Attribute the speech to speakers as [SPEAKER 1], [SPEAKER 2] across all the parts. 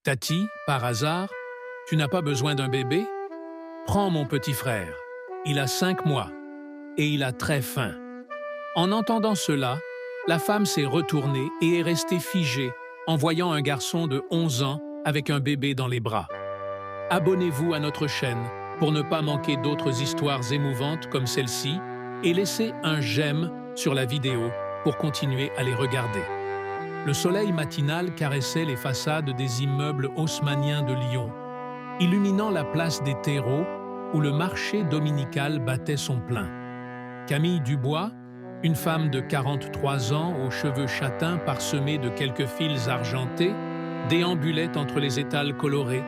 [SPEAKER 1] Tati, par hasard, tu n'as pas besoin d'un bébé? Prends mon petit frère. Il a 5 mois et il a très faim. En entendant cela, la femme s'est retournée et est restée figée en voyant un garçon de 11 ans avec un bébé dans les bras. Abonnez-vous à notre chaîne pour ne pas manquer d'autres histoires émouvantes comme celle-ci et laissez un j'aime sur la vidéo pour continuer à les regarder. Le soleil matinal caressait les façades des immeubles haussmanniens de Lyon, illuminant la place des terreaux où le marché dominical battait son plein. Camille Dubois, une femme de 43 ans aux cheveux châtains parsemés de quelques fils argentés, déambulait entre les étals colorés,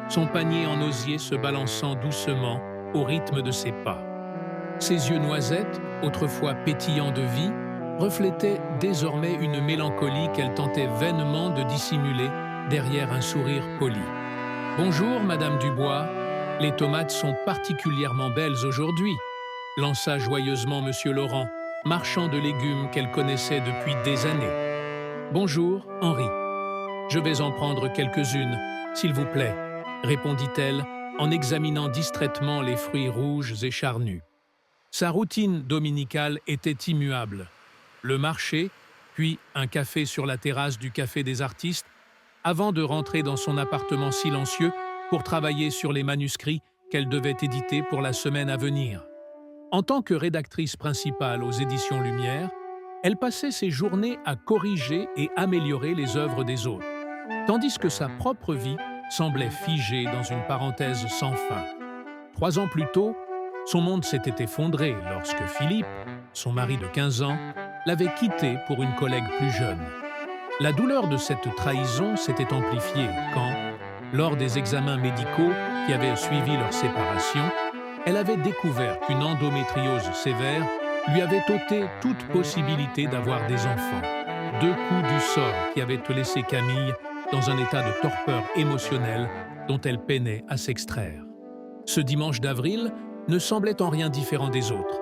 [SPEAKER 1] son panier en osier se balançant doucement au rythme de ses pas. Ses yeux noisettes, autrefois pétillants de vie, reflétaient désormais une mélancolie qu'elle tentait vainement de dissimuler derrière un sourire poli. « Bonjour, Madame Dubois, les tomates sont particulièrement belles aujourd'hui », lança joyeusement Monsieur Laurent, marchand de légumes qu'elle connaissait depuis des années. « Bonjour, Henri. Je vais en prendre quelques-unes, s'il vous plaît », répondit-elle en examinant distraitement les fruits rouges et charnus. Sa routine dominicale était immuable. Le marché, puis un café sur la terrasse du Café des Artistes, avant de rentrer dans son appartement silencieux pour travailler sur les manuscrits qu'elle devait éditer pour la semaine à venir. En tant que rédactrice principale aux Éditions Lumière, elle passait ses journées à corriger et améliorer les œuvres des autres, tandis que sa propre vie semblait figée dans une parenthèse sans fin. 3 ans plus tôt, son monde s'était effondré lorsque Philippe, son mari de 15 ans, l'avait quittée pour une collègue plus jeune. La douleur de cette trahison s'était amplifiée quand, lors des examens médicaux qui avaient suivi leur séparation, elle avait découvert qu'une endométriose sévère lui avait ôté toute possibilité d'avoir des enfants. 2 coups du sort qui avaient laissé Camille dans un état de torpeur émotionnelle dont elle peinait à s'extraire. Ce dimanche d'avril ne semblait en rien différent des autres.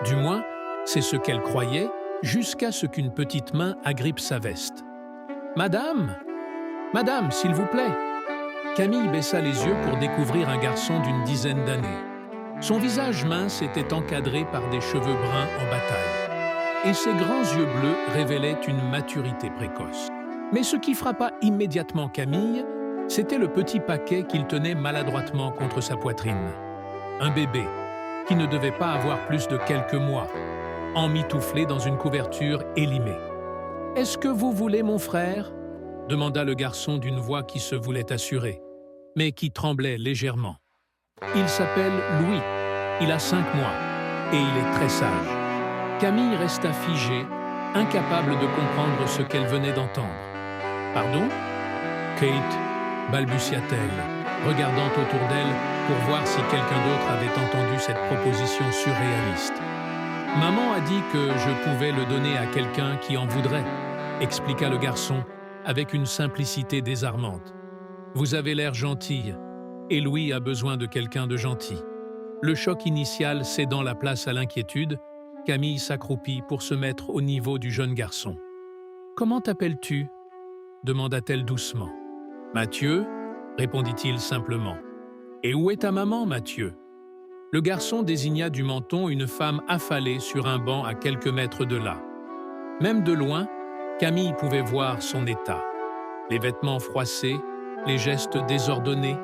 [SPEAKER 1] Du moins, c'est ce qu'elle croyait, jusqu'à ce qu'une petite main agrippe sa veste. « Madame, Madame, s'il vous plaît !» Camille baissa les yeux pour découvrir un garçon d'une dizaine d'années. Son visage mince était encadré par des cheveux bruns en bataille, et ses grands yeux bleus révélaient une maturité précoce. Mais ce qui frappa immédiatement Camille, c'était le petit paquet qu'il tenait maladroitement contre sa poitrine. Un bébé, qui ne devait pas avoir plus de quelques mois, emmitouflé dans une couverture élimée. « Est-ce que vous voulez mon frère ?» demanda le garçon d'une voix qui se voulait assurée, mais qui tremblait légèrement. « Il s'appelle Louis, il a 5 mois, et il est très sage. » Camille resta figée, incapable de comprendre ce qu'elle venait d'entendre. « Pardon ?» Kate, balbutia-t-elle, regardant autour d'elle pour voir si quelqu'un d'autre avait entendu cette proposition surréaliste. « Maman a dit que je pouvais le donner à quelqu'un qui en voudrait, » expliqua le garçon avec une simplicité désarmante. « Vous avez l'air gentille, et Louis a besoin de quelqu'un de gentil. » Le choc initial cédant la place à l'inquiétude, Camille s'accroupit pour se mettre au niveau du jeune garçon. « Comment t'appelles-tu » demanda-t-elle doucement. « Mathieu » répondit-il simplement. « Et où est ta maman, Mathieu » Le garçon désigna du menton une femme affalée sur un banc à quelques mètres de là. Même de loin, Camille pouvait voir son état. Les vêtements froissés, les gestes désordonnés,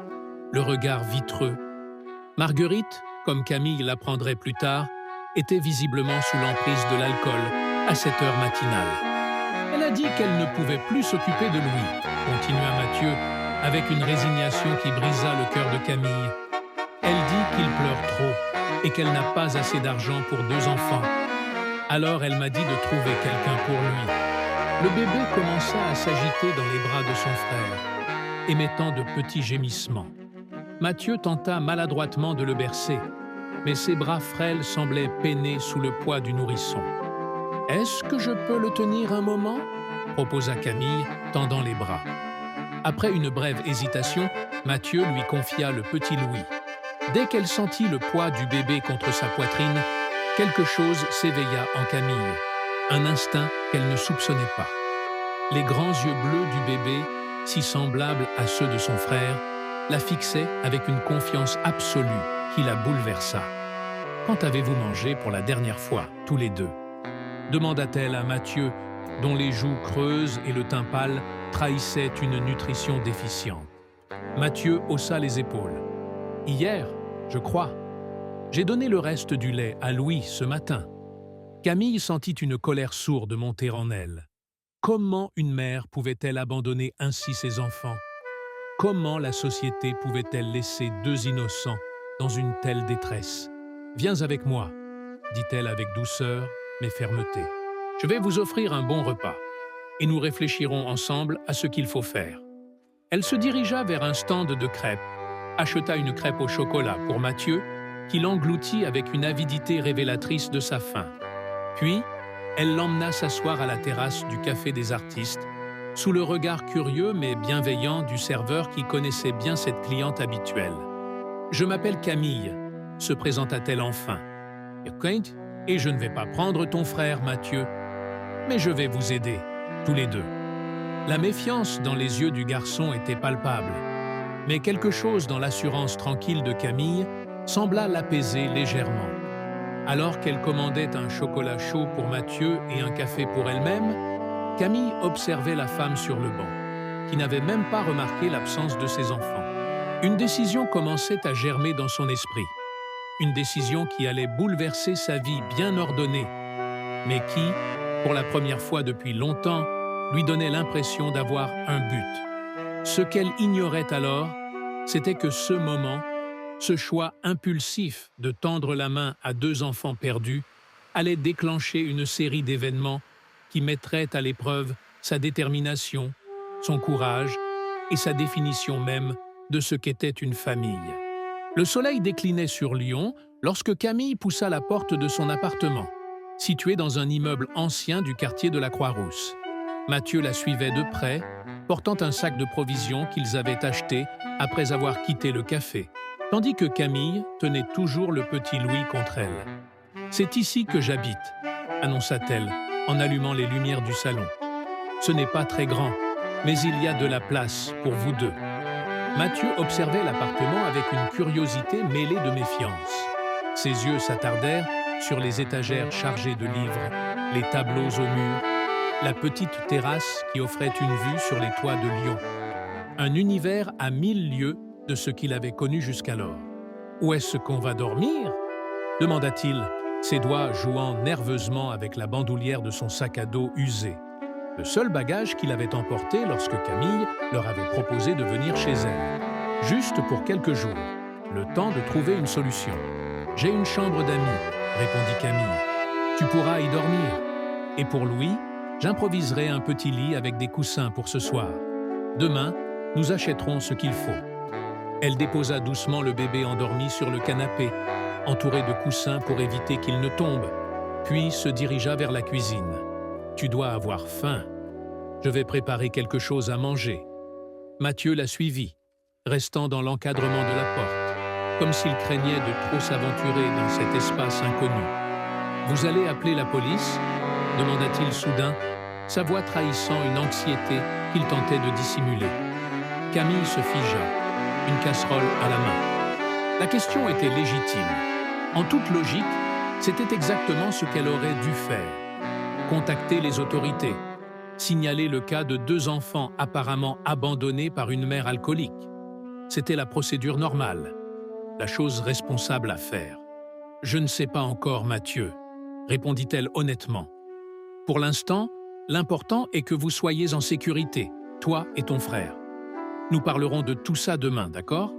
[SPEAKER 1] le regard vitreux. Marguerite, comme Camille l'apprendrait plus tard, était visiblement sous l'emprise de l'alcool à cette heure matinale. Elle a dit qu'elle ne pouvait plus s'occuper de Louis, continua Mathieu, avec une résignation qui brisa le cœur de Camille. Elle dit qu'il pleure trop et qu'elle n'a pas assez d'argent pour 2 enfants. Alors elle m'a dit de trouver quelqu'un pour lui. Le bébé commença à s'agiter dans les bras de son frère, émettant de petits gémissements. Mathieu tenta maladroitement de le bercer, mais ses bras frêles semblaient peiner sous le poids du nourrisson. « Est-ce que je peux le tenir un moment ?» proposa Camille, tendant les bras. Après une brève hésitation, Mathieu lui confia le petit Louis. Dès qu'elle sentit le poids du bébé contre sa poitrine, quelque chose s'éveilla en Camille, un instinct qu'elle ne soupçonnait pas. Les grands yeux bleus du bébé si semblables à ceux de son frère, la fixaient avec une confiance absolue qui la bouleversa. « Quand avez-vous mangé pour la dernière fois, tous les deux ?» demanda-t-elle à Mathieu, dont les joues creuses et le teint pâle trahissaient une nutrition déficiente. Mathieu haussa les épaules. « Hier, je crois. J'ai donné le reste du lait à Louis ce matin. » Camille sentit une colère sourde monter en elle. Comment une mère pouvait-elle abandonner ainsi ses enfants? Comment la société pouvait-elle laisser deux innocents dans une telle détresse? « Viens avec moi, » dit-elle avec douceur mais fermeté. « Je vais vous offrir un bon repas et nous réfléchirons ensemble à ce qu'il faut faire. » Elle se dirigea vers un stand de crêpes, acheta une crêpe au chocolat pour Mathieu, qui l'engloutit avec une avidité révélatrice de sa faim. Puis, elle l'emmena s'asseoir à la terrasse du Café des Artistes, sous le regard curieux mais bienveillant du serveur qui connaissait bien cette cliente habituelle. « Je m'appelle Camille », se présenta-t-elle enfin. « Et je ne vais pas prendre ton frère, Mathieu, mais je vais vous aider, tous les deux. » La méfiance dans les yeux du garçon était palpable, mais quelque chose dans l'assurance tranquille de Camille sembla l'apaiser légèrement. Alors qu'elle commandait un chocolat chaud pour Mathieu et un café pour elle-même, Camille observait la femme sur le banc, qui n'avait même pas remarqué l'absence de ses enfants. Une décision commençait à germer dans son esprit. Une décision qui allait bouleverser sa vie bien ordonnée, mais qui, pour la première fois depuis longtemps, lui donnait l'impression d'avoir un but. Ce qu'elle ignorait alors, c'était que ce moment, ce choix impulsif de tendre la main à deux enfants perdus, allait déclencher une série d'événements qui mettraient à l'épreuve sa détermination, son courage et sa définition même de ce qu'était une famille. Le soleil déclinait sur Lyon lorsque Camille poussa la porte de son appartement, situé dans un immeuble ancien du quartier de la Croix-Rousse. Mathieu la suivait de près, portant un sac de provisions qu'ils avaient acheté après avoir quitté le café, tandis que Camille tenait toujours le petit Louis contre elle. « C'est ici que j'habite », annonça-t-elle en allumant les lumières du salon. « Ce n'est pas très grand, mais il y a de la place pour vous deux. » Mathieu observait l'appartement avec une curiosité mêlée de méfiance. Ses yeux s'attardèrent sur les étagères chargées de livres, les tableaux au mur, la petite terrasse qui offrait une vue sur les toits de Lyon. Un univers à 1000 lieues de ce qu'il avait connu jusqu'alors. « Où est-ce qu'on va dormir ?» demanda-t-il, ses doigts jouant nerveusement avec la bandoulière de son sac à dos usé. Le seul bagage qu'il avait emporté lorsque Camille leur avait proposé de venir chez elle. Juste pour quelques jours, le temps de trouver une solution. « J'ai une chambre d'amis, » répondit Camille. « Tu pourras y dormir. Et pour Louis, j'improviserai un petit lit avec des coussins pour ce soir. Demain, nous achèterons ce qu'il faut. » Elle déposa doucement le bébé endormi sur le canapé, entouré de coussins pour éviter qu'il ne tombe, puis se dirigea vers la cuisine. « Tu dois avoir faim. Je vais préparer quelque chose à manger. » Mathieu la suivit, restant dans l'encadrement de la porte, comme s'il craignait de trop s'aventurer dans cet espace inconnu. « Vous allez appeler la police ?» demanda-t-il soudain, sa voix trahissant une anxiété qu'il tentait de dissimuler. Camille se figea, une casserole à la main. La question était légitime. En toute logique, c'était exactement ce qu'elle aurait dû faire. Contacter les autorités, signaler le cas de deux enfants apparemment abandonnés par une mère alcoolique. C'était la procédure normale, la chose responsable à faire. « Je ne sais pas encore, Mathieu, » répondit-elle honnêtement. « Pour l'instant, l'important est que vous soyez en sécurité, toi et ton frère. Nous parlerons de tout ça demain, d'accord ?»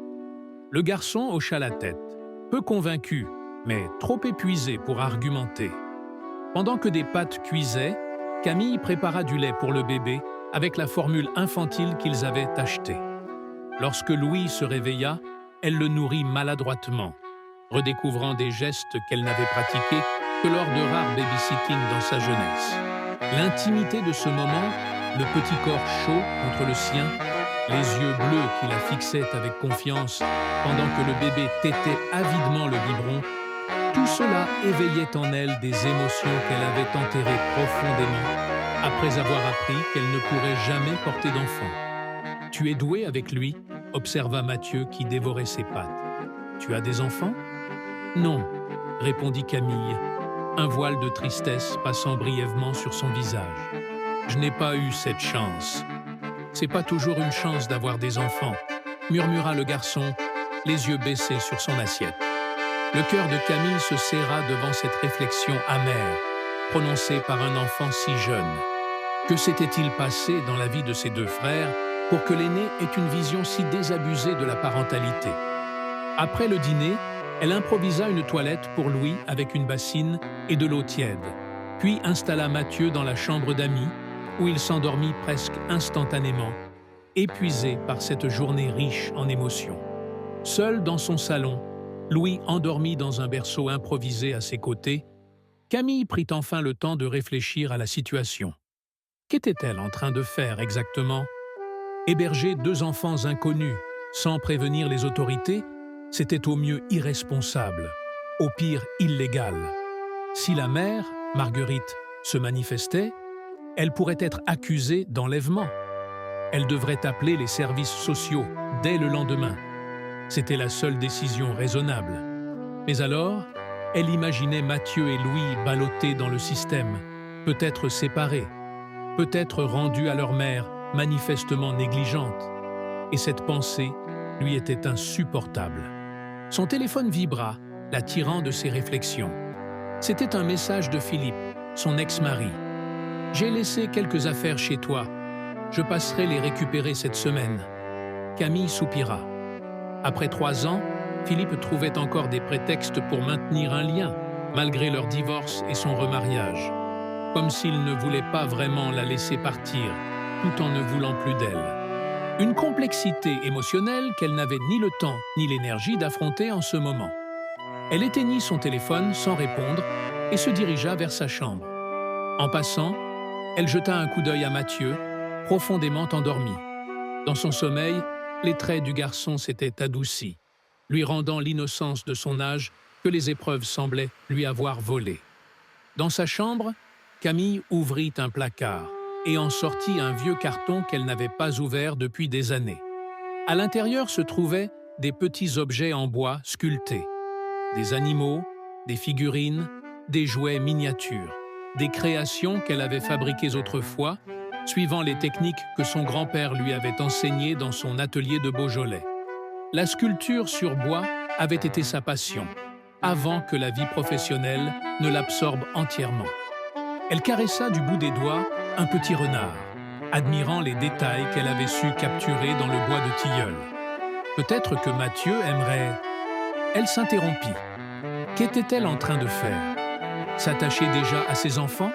[SPEAKER 1] Le garçon hocha la tête, peu convaincu, mais trop épuisé pour argumenter. Pendant que des pâtes cuisaient, Camille prépara du lait pour le bébé avec la formule infantile qu'ils avaient achetée. Lorsque Louis se réveilla, elle le nourrit maladroitement, redécouvrant des gestes qu'elle n'avait pratiqués que lors de rares babysitting dans sa jeunesse. L'intimité de ce moment, le petit corps chaud contre le sien, les yeux bleus qui la fixaient avec confiance pendant que le bébé tétait avidement le biberon, tout cela éveillait en elle des émotions qu'elle avait enterrées profondément après avoir appris qu'elle ne pourrait jamais porter d'enfant. Tu es doué avec lui, observa Mathieu qui dévorait ses pâtes. Tu as des enfants? Non, répondit Camille, un voile de tristesse passant brièvement sur son visage. Je n'ai pas eu cette chance. C'est pas toujours une chance d'avoir des enfants, murmura le garçon, les yeux baissés sur son assiette. Le cœur de Camille se serra devant cette réflexion amère, prononcée par un enfant si jeune. Que s'était-il passé dans la vie de ses deux frères pour que l'aîné ait une vision si désabusée de la parentalité? Après le dîner, elle improvisa une toilette pour Louis avec une bassine et de l'eau tiède, puis installa Mathieu dans la chambre d'amis, où il s'endormit presque instantanément, épuisé par cette journée riche en émotions. Seul dans son salon, Louis endormi dans un berceau improvisé à ses côtés, Camille prit enfin le temps de réfléchir à la situation. Qu'était-elle en train de faire exactement? Héberger deux enfants inconnus, sans prévenir les autorités, c'était au mieux irresponsable, au pire illégal. Si la mère, Marguerite, se manifestait, elle pourrait être accusée d'enlèvement. Elle devrait appeler les services sociaux dès le lendemain. C'était la seule décision raisonnable. Mais alors, elle imaginait Mathieu et Louis ballottés dans le système, peut-être séparés, peut-être rendus à leur mère, manifestement négligente. Et cette pensée lui était insupportable. Son téléphone vibra, la tirant de ses réflexions. C'était un message de Philippe, son ex-mari. « J'ai laissé quelques affaires chez toi. Je passerai les récupérer cette semaine. » Camille soupira. Après 3 ans, Philippe trouvait encore des prétextes pour maintenir un lien, malgré leur divorce et son remariage. Comme s'il ne voulait pas vraiment la laisser partir, tout en ne voulant plus d'elle. Une complexité émotionnelle qu'elle n'avait ni le temps ni l'énergie d'affronter en ce moment. Elle éteignit son téléphone sans répondre et se dirigea vers sa chambre. En passant, elle jeta un coup d'œil à Mathieu, profondément endormi. Dans son sommeil, les traits du garçon s'étaient adoucis, lui rendant l'innocence de son âge que les épreuves semblaient lui avoir volée. Dans sa chambre, Camille ouvrit un placard et en sortit un vieux carton qu'elle n'avait pas ouvert depuis des années. À l'intérieur se trouvaient des petits objets en bois sculptés. Des animaux, des figurines, des jouets miniatures, des créations qu'elle avait fabriquées autrefois, suivant les techniques que son grand-père lui avait enseignées dans son atelier de Beaujolais. La sculpture sur bois avait été sa passion, avant que la vie professionnelle ne l'absorbe entièrement. Elle caressa du bout des doigts un petit renard, admirant les détails qu'elle avait su capturer dans le bois de tilleul. Peut-être que Mathieu aimerait... Elle s'interrompit. Qu'était-elle en train de faire? S'attacher déjà à ses enfants,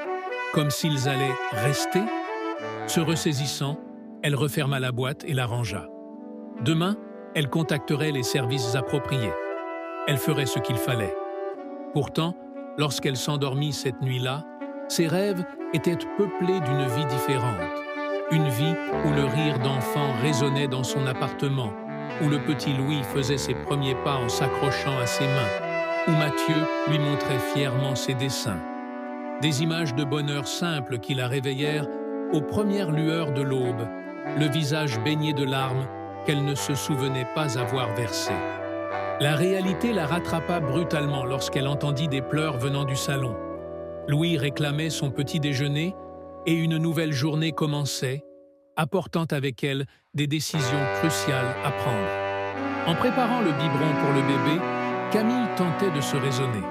[SPEAKER 1] comme s'ils allaient rester? Se ressaisissant, elle referma la boîte et la rangea. Demain, elle contacterait les services appropriés. Elle ferait ce qu'il fallait. Pourtant, lorsqu'elle s'endormit cette nuit-là, ses rêves étaient peuplés d'une vie différente. Une vie où le rire d'enfant résonnait dans son appartement, où le petit Louis faisait ses premiers pas en s'accrochant à ses mains, où Mathieu lui montrait fièrement ses dessins. Des images de bonheur simple qui la réveillèrent aux premières lueurs de l'aube, le visage baigné de larmes qu'elle ne se souvenait pas avoir versées. La réalité la rattrapa brutalement lorsqu'elle entendit des pleurs venant du salon. Louis réclamait son petit déjeuner et une nouvelle journée commençait, apportant avec elle des décisions cruciales à prendre. En préparant le biberon pour le bébé, Camille tentait de se raisonner.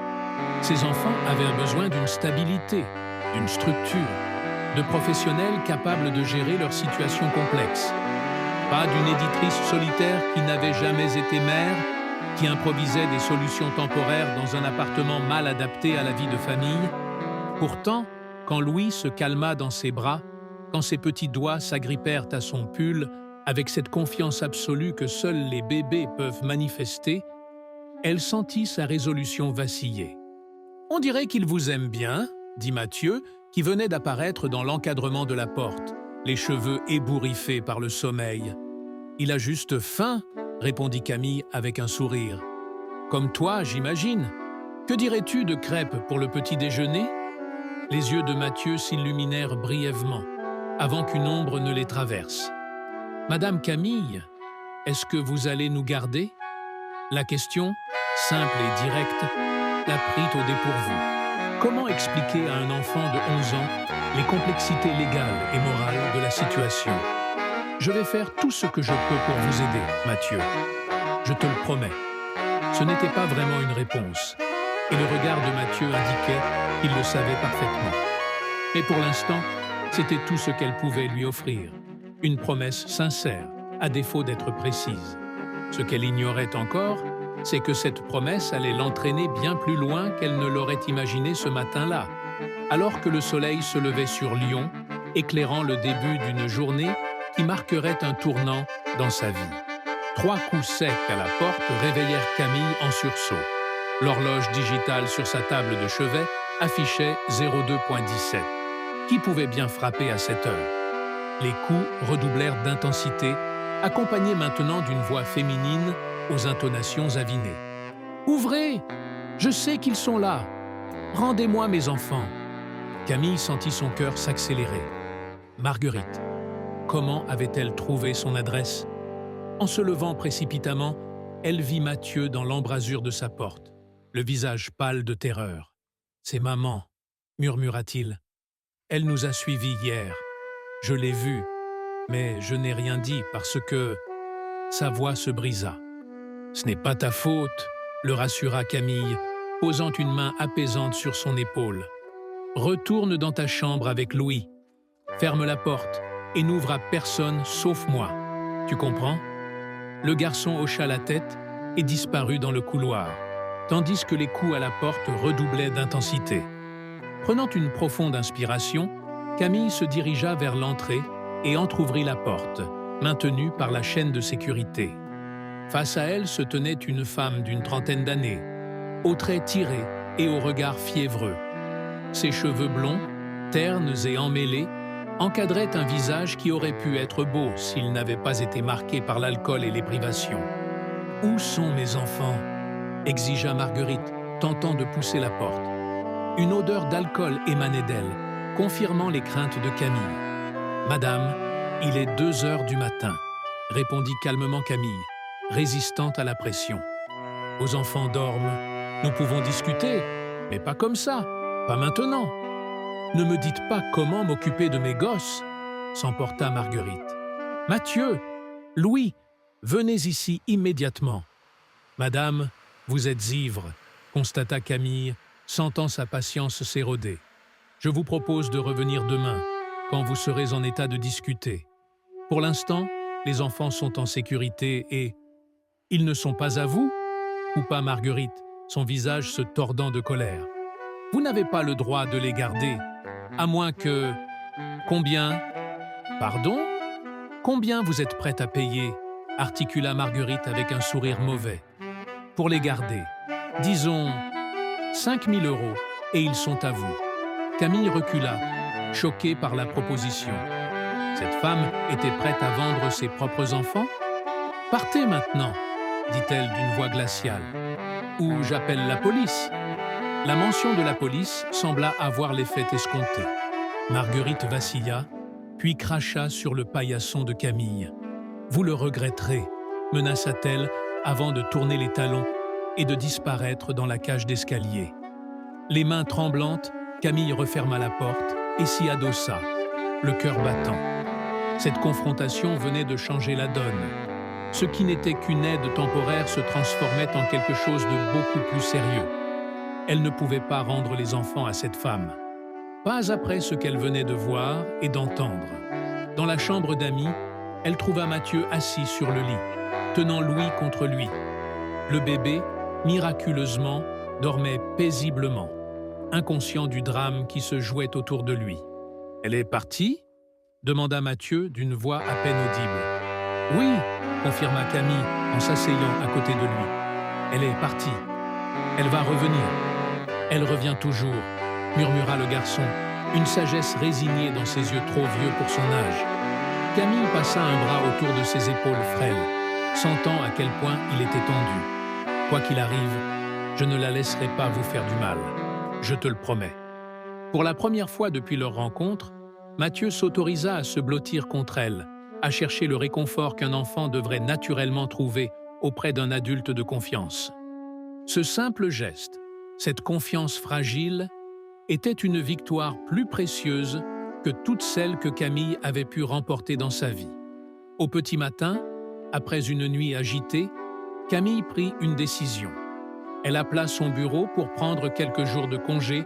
[SPEAKER 1] Ses enfants avaient besoin d'une stabilité, d'une structure, de professionnels capables de gérer leurs situations complexes. Pas d'une éditrice solitaire qui n'avait jamais été mère, qui improvisait des solutions temporaires dans un appartement mal adapté à la vie de famille. Pourtant, quand Louis se calma dans ses bras, quand ses petits doigts s'agrippèrent à son pull avec cette confiance absolue que seuls les bébés peuvent manifester, elle sentit sa résolution vaciller. « On dirait qu'il vous aime bien », dit Mathieu, qui venait d'apparaître dans l'encadrement de la porte, les cheveux ébouriffés par le sommeil. « Il a juste faim », répondit Camille avec un sourire. « Comme toi, j'imagine. Que dirais-tu de crêpes pour le petit déjeuner ?» Les yeux de Mathieu s'illuminèrent brièvement, avant qu'une ombre ne les traverse. « Madame Camille, est-ce que vous allez nous garder ?» La question, simple et directe, la prit au dépourvu. Comment expliquer à un enfant de 11 ans les complexités légales et morales de la situation? Je vais faire tout ce que je peux pour vous aider, Mathieu. Je te le promets. Ce n'était pas vraiment une réponse, et le regard de Mathieu indiquait qu'il le savait parfaitement. Mais pour l'instant, c'était tout ce qu'elle pouvait lui offrir. Une promesse sincère, à défaut d'être précise. Ce qu'elle ignorait encore, c'est que cette promesse allait l'entraîner bien plus loin qu'elle ne l'aurait imaginé ce matin-là, alors que le soleil se levait sur Lyon, éclairant le début d'une journée qui marquerait un tournant dans sa vie. 3 coups secs à la porte réveillèrent Camille en sursaut. L'horloge digitale sur sa table de chevet affichait 02.17. Qui pouvait bien frapper à cette heure? Les coups redoublèrent d'intensité, accompagnés maintenant d'une voix féminine aux intonations avinées. « Ouvrez! Je sais qu'ils sont là! Rendez-moi mes enfants! » Camille sentit son cœur s'accélérer. Marguerite. Comment avait-elle trouvé son adresse? En se levant précipitamment, elle vit Mathieu dans l'embrasure de sa porte, le visage pâle de terreur. « C'est maman, » murmura-t-il. « Elle nous a suivis hier. Je l'ai vue, mais je n'ai rien dit parce que... » Sa voix se brisa. « Ce n'est pas ta faute, » le rassura Camille, posant une main apaisante sur son épaule. « Retourne dans ta chambre avec Louis. Ferme la porte et n'ouvre à personne sauf moi. Tu comprends ?» Le garçon hocha la tête et disparut dans le couloir, tandis que les coups à la porte redoublaient d'intensité. Prenant une profonde inspiration, Camille se dirigea vers l'entrée et entr'ouvrit la porte, maintenue par la chaîne de sécurité. Face à elle se tenait une femme d'une trentaine d'années, aux traits tirés et au regard fiévreux. Ses cheveux blonds, ternes et emmêlés, encadraient un visage qui aurait pu être beau s'il n'avait pas été marqué par l'alcool et les privations. « Où sont mes enfants ?» exigea Marguerite, tentant de pousser la porte. Une odeur d'alcool émanait d'elle, confirmant les craintes de Camille. « Madame, il est 2 heures du matin, » répondit calmement Camille, résistante à la pression. « Vos enfants dorment. Nous pouvons discuter, mais pas comme ça, pas maintenant. » « Ne me dites pas comment m'occuper de mes gosses, » s'emporta Marguerite. « Mathieu, Louis, venez ici immédiatement. »« Madame, vous êtes ivre, » constata Camille, sentant sa patience s'éroder. « Je vous propose de revenir demain, quand vous serez en état de discuter. Pour l'instant, les enfants sont en sécurité et... »« Ils ne sont pas à vous ?» coupa Marguerite, son visage se tordant de colère. « Vous n'avez pas le droit de les garder. À moins que... Combien? Pardon? Combien vous êtes prête à payer? Articula Marguerite avec un sourire mauvais. Pour les garder, disons 5 000 € et ils sont à vous. Camille recula, choquée par la proposition. Cette femme était prête à vendre ses propres enfants? Partez maintenant, dit-elle d'une voix glaciale. Ou j'appelle la police. La mention de la police sembla avoir l'effet escompté. Marguerite vacilla, puis cracha sur le paillasson de Camille. « Vous le regretterez », menaça-t-elle avant de tourner les talons et de disparaître dans la cage d'escalier. Les mains tremblantes, Camille referma la porte et s'y adossa, le cœur battant. Cette confrontation venait de changer la donne. Ce qui n'était qu'une aide temporaire se transformait en quelque chose de beaucoup plus sérieux. Elle ne pouvait pas rendre les enfants à cette femme. Pas après ce qu'elle venait de voir et d'entendre. Dans la chambre d'amis, elle trouva Mathieu assis sur le lit, tenant Louis contre lui. Le bébé, miraculeusement, dormait paisiblement, inconscient du drame qui se jouait autour de lui. « Elle est partie ?» demanda Mathieu d'une voix à peine audible. « Oui !» confirma Camille en s'asseyant à côté de lui. « Elle est partie. Elle va revenir. Elle revient toujours, » murmura le garçon, une sagesse résignée dans ses yeux trop vieux pour son âge. Camille passa un bras autour de ses épaules frêles, sentant à quel point il était tendu. « Quoi qu'il arrive, je ne la laisserai pas vous faire du mal. Je te le promets. » Pour la première fois depuis leur rencontre, Mathieu s'autorisa à se blottir contre elle, à chercher le réconfort qu'un enfant devrait naturellement trouver auprès d'un adulte de confiance. Ce simple geste, cette confiance fragile, était une victoire plus précieuse que toutes celles que Camille avait pu remporter dans sa vie. Au petit matin, après une nuit agitée, Camille prit une décision. Elle appela son bureau pour prendre quelques jours de congé,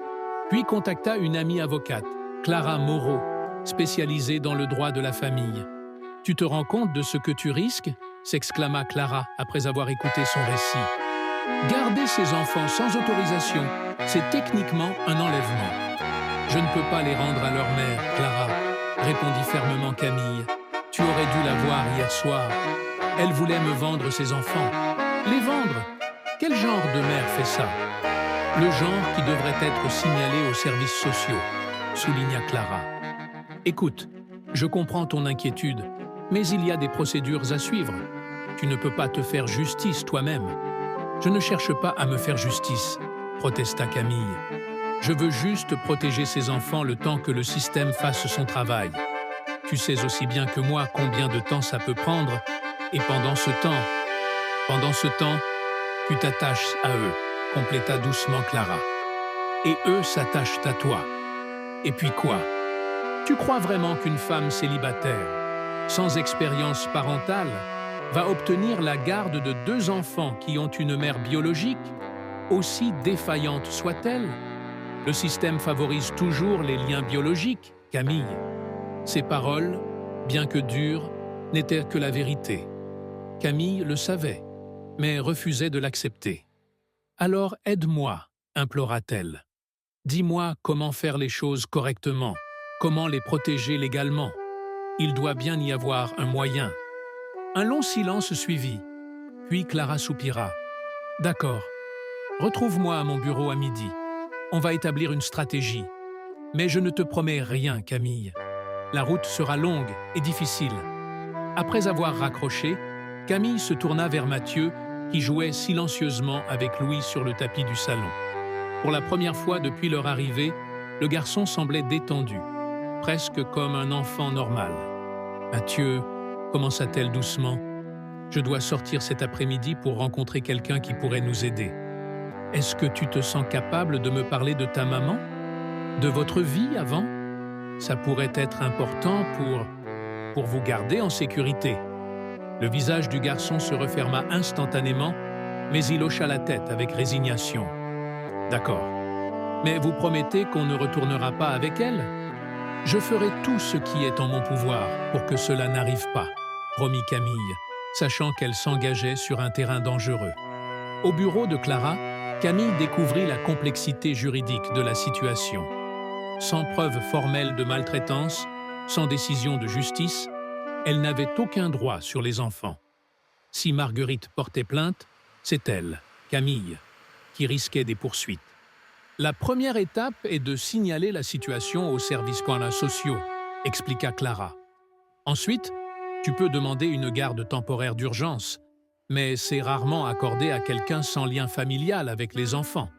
[SPEAKER 1] puis contacta une amie avocate, Clara Moreau, spécialisée dans le droit de la famille. « Tu te rends compte de ce que tu risques ?» s'exclama Clara après avoir écouté son récit. « Garder ses enfants sans autorisation, c'est techniquement un enlèvement. »« Je ne peux pas les rendre à leur mère, Clara, » répondit fermement Camille. « Tu aurais dû la voir hier soir. Elle voulait me vendre ses enfants. »« Les vendre ? Quel genre de mère fait ça ?»« Le genre qui devrait être signalé aux services sociaux, » souligna Clara. « Écoute, je comprends ton inquiétude, mais il y a des procédures à suivre. Tu ne peux pas te faire justice toi-même. »« Je ne cherche pas à me faire justice, » protesta Camille. « Je veux juste protéger ces enfants le temps que le système fasse son travail. Tu sais aussi bien que moi combien de temps ça peut prendre, et pendant ce temps, tu t'attaches à eux, » compléta doucement Clara. « Et eux s'attachent à toi. Et puis quoi? Tu crois vraiment qu'une femme célibataire, sans expérience parentale, va obtenir la garde de 2 enfants qui ont une mère biologique, aussi défaillante soit-elle? Le système favorise toujours les liens biologiques, Camille. » Ces paroles, bien que dures, n'étaient que la vérité. Camille le savait, mais refusait de l'accepter. « Alors aide-moi, » implora-t-elle. « Dis-moi comment faire les choses correctement, comment les protéger légalement. Il doit bien y avoir un moyen. » Un long silence suivit, puis Clara soupira. « D'accord. Retrouve-moi à mon bureau à midi. On va établir une stratégie. Mais je ne te promets rien, Camille. La route sera longue et difficile. » Après avoir raccroché, Camille se tourna vers Mathieu, qui jouait silencieusement avec Louis sur le tapis du salon. Pour la première fois depuis leur arrivée, le garçon semblait détendu, presque comme un enfant normal. « Mathieu, » commença-t-elle doucement, « je dois sortir cet après-midi pour rencontrer quelqu'un qui pourrait nous aider. Est-ce que tu te sens capable de me parler de ta maman? De votre vie avant? Ça pourrait être important pour vous garder en sécurité. » Le visage du garçon se referma instantanément, mais il hocha la tête avec résignation. « D'accord. Mais vous promettez qu'on ne retournera pas avec elle? Je ferai tout ce qui est en mon pouvoir pour que cela n'arrive pas, » promit Camille, sachant qu'elle s'engageait sur un terrain dangereux. Au bureau de Clara, Camille découvrit la complexité juridique de la situation. Sans preuve formelle de maltraitance, sans décision de justice, elle n'avait aucun droit sur les enfants. Si Marguerite portait plainte, c'est elle, Camille, qui risquait des poursuites. La première étape est de signaler la situation aux services sociaux, expliqua Clara. Ensuite, tu peux demander une garde temporaire d'urgence, mais c'est rarement accordé à quelqu'un sans lien familial avec les enfants.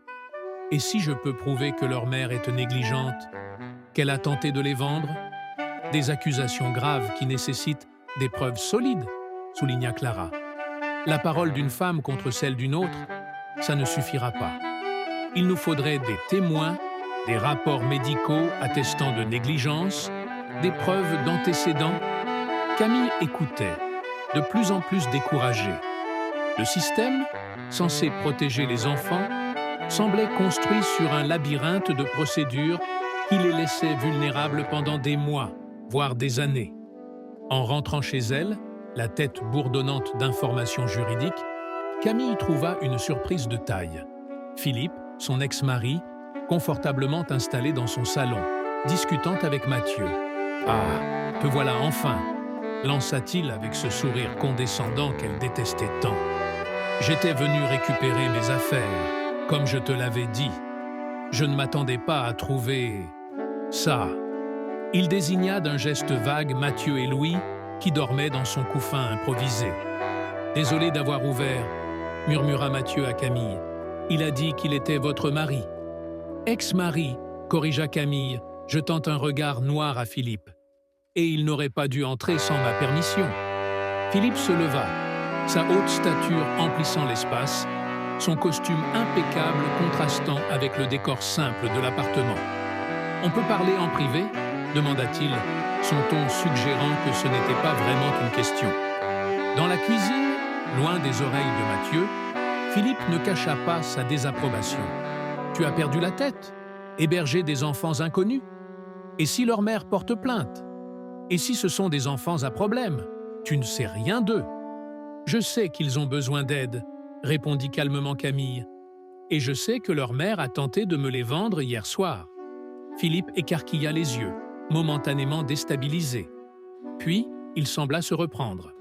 [SPEAKER 1] Et si je peux prouver que leur mère est négligente, qu'elle a tenté de les vendre? Des accusations graves qui nécessitent des preuves solides, souligna Clara. La parole d'une femme contre celle d'une autre, ça ne suffira pas. Il nous faudrait des témoins, des rapports médicaux attestant de négligence, des preuves d'antécédents. Camille écoutait, de plus en plus découragée. Le système, censé protéger les enfants, semblait construit sur un labyrinthe de procédures qui les laissait vulnérables pendant des mois, voire des années. En rentrant chez elle, la tête bourdonnante d'informations juridiques, Camille trouva une surprise de taille. Philippe, son ex-mari, confortablement installé dans son salon, discutant avec Mathieu. « Ah, te voilà enfin !» lança-t-il avec ce sourire condescendant qu'elle détestait tant. « J'étais venu récupérer mes affaires, comme je te l'avais dit. Je ne m'attendais pas à trouver... ça. » Il désigna d'un geste vague Mathieu et Louis, qui dormaient dans son couffin improvisé. « Désolé d'avoir ouvert, » murmura Mathieu à Camille. « Il a dit qu'il était votre mari. »« Ex-mari, » corrigea Camille, jetant un regard noir à Philippe. « et il n'aurait pas dû entrer sans ma permission. Philippe se leva, sa haute stature emplissant l'espace, son costume impeccable contrastant avec le décor simple de l'appartement. « On peut parler en privé ?» demanda-t-il, son ton suggérant que ce n'était pas vraiment une question. Dans la cuisine, loin des oreilles de Mathieu, Philippe ne cacha pas sa désapprobation. « Tu as perdu la tête? Héberger des enfants inconnus? Et si leur mère porte plainte? Et si ce sont des enfants à problème? Tu ne sais rien d'eux. »« Je sais qu'ils ont besoin d'aide, » répondit calmement Camille. « Et je sais que leur mère a tenté de me les vendre hier soir. » Philippe écarquilla les yeux, momentanément déstabilisé. Puis, il sembla se reprendre.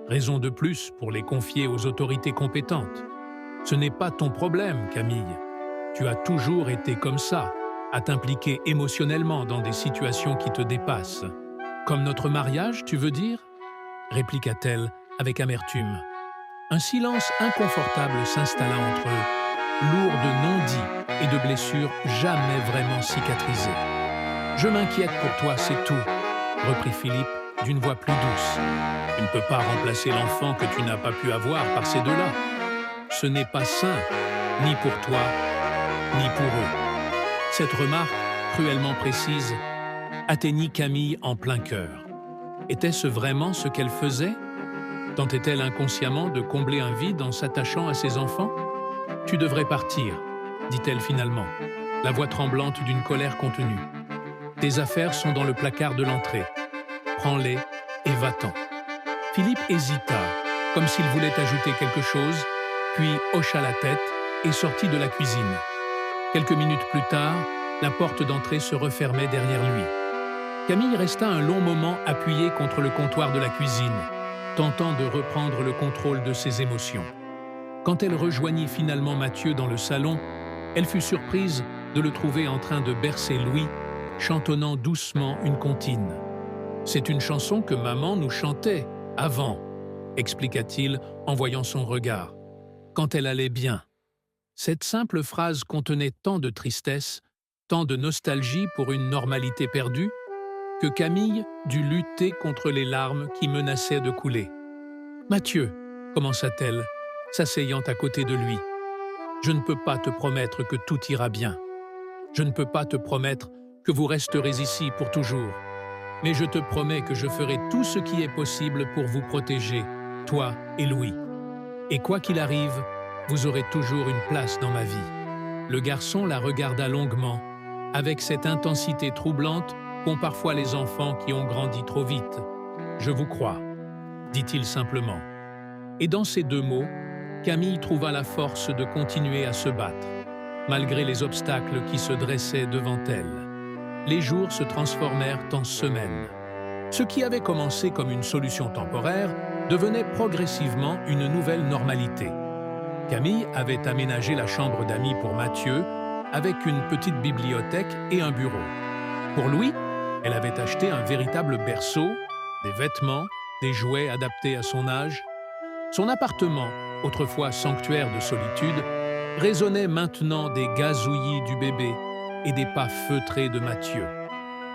[SPEAKER 1] Raison de plus pour les confier aux autorités compétentes. Ce n'est pas ton problème, Camille. Tu as toujours été comme ça, à t'impliquer émotionnellement dans des situations qui te dépassent. Comme notre mariage, tu veux dire? Répliqua-t-elle avec amertume. Un silence inconfortable s'installa entre eux, lourd de non-dits et de blessures jamais vraiment cicatrisées. « Je m'inquiète pour toi, c'est tout, » reprit Philippe d'une voix plus douce. « Tu ne peux pas remplacer l'enfant que tu n'as pas pu avoir par ces deux-là. Ce n'est pas sain, ni pour toi, ni pour eux. » Cette remarque, cruellement précise, atteignit Camille en plein cœur. Était-ce vraiment ce qu'elle faisait? Tentait-elle inconsciemment de combler un vide en s'attachant à ses enfants? « Tu devrais partir, » dit-elle finalement, la voix tremblante d'une colère contenue. « Tes affaires sont dans le placard de l'entrée. Prends-les et va-t'en. » Philippe hésita, comme s'il voulait ajouter quelque chose, puis hocha la tête et sortit de la cuisine. Quelques minutes plus tard, la porte d'entrée se refermait derrière lui. Camille resta un long moment appuyée contre le comptoir de la cuisine, tentant de reprendre le contrôle de ses émotions. Quand elle rejoignit finalement Mathieu dans le salon, elle fut surprise de le trouver en train de bercer Louis, chantonnant doucement une comptine. « C'est une chanson que maman nous chantait avant », expliqua-t-il en voyant son regard, « quand elle allait bien. » Cette simple phrase contenait tant de tristesse, tant de nostalgie pour une normalité perdue, que Camille dut lutter contre les larmes qui menaçaient de couler. « Mathieu, » commença-t-elle, s'asseyant à côté de lui, « je ne peux pas te promettre que tout ira bien. Je ne peux pas te promettre que vous resterez ici pour toujours. Mais je te promets que je ferai tout ce qui est possible pour vous protéger, toi et Louis. Et quoi qu'il arrive, vous aurez toujours une place dans ma vie. » Le garçon la regarda longuement, avec cette intensité troublante qu'ont parfois les enfants qui ont grandi trop vite. « Je vous crois, » dit-il simplement. Et dans ces deux mots, Camille trouva la force de continuer à se battre, malgré les obstacles qui se dressaient devant elle. Les jours se transformèrent en semaines. Ce qui avait commencé comme une solution temporaire devenait progressivement une nouvelle normalité. Camille avait aménagé la chambre d'amis pour Mathieu avec une petite bibliothèque et un bureau. Pour Louis, elle avait acheté un véritable berceau, des vêtements, des jouets adaptés à son âge. Son appartement, autrefois sanctuaire de solitude, résonnait maintenant des gazouillis du bébé et des pas feutrés de Mathieu.